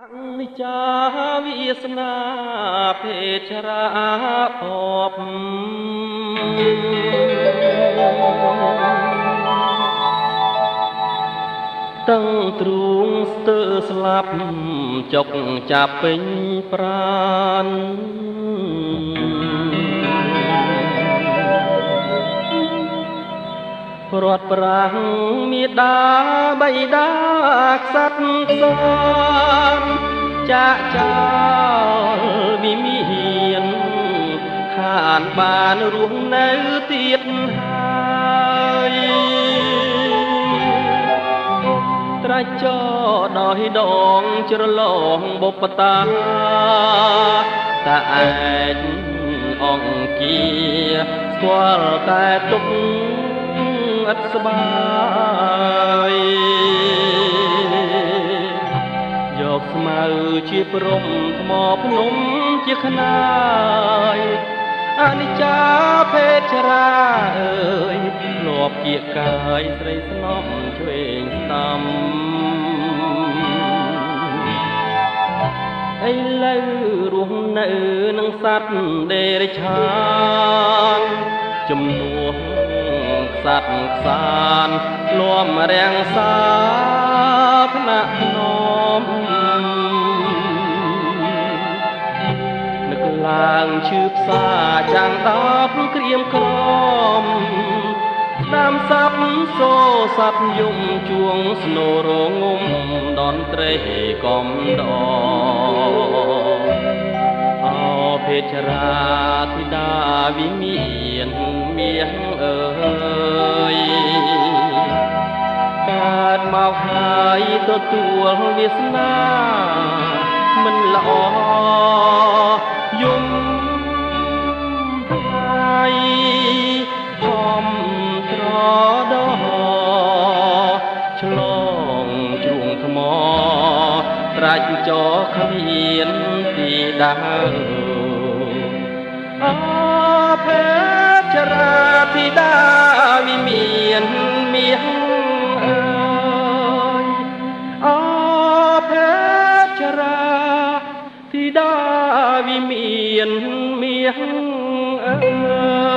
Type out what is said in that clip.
អនិច្ចាវាសនាភេទរាភពតឹងទ្រូងស្ទើស្លាប់ចុកចាប់ពេញប្រានព្រាត់ប្រាំងមេដាបៃតាខ្សាត់ខ្សំចាក់ចោលវិមានខានបានរស់នៅទៀតហើយត្រាច់ចោដោយដងជ្រលងបុព្វតាតាឯកអង្គាស្គាល់តែទុកអត់ស្បាយយកស្មៅជាព្រំថ្មភ្នំជាខ្នាយអនិច្ចាភេទរាអើយធ្លាប់ជាកាយស្រីស្នំឆ្វេងស្ដាំឥឡូវរស់នៅនឹងសត្វដេរឆានជំនួសខ្សាត់ខ្សានលំរាំងសាភ្នាក់ភ្នំនឹកឡើងឈឺផ្សាចាំងតបក្រៀមក្រមស្ដាំសັບសូសັບយំជួងស្នូរងំដនត្រេកំដអោភេទរាธิดาវិមានមាសអើយកើតមកហើយទទួលវាសនាមិនល្អយំថ្ងៃធំត្រដោឆ្លងជ្រួងថ្មត្រាច់ចោគ្មានទីដើរអភេទរាธิดาវិមានមាសអើយអភេទរាธิดาវិមានមាសអើយ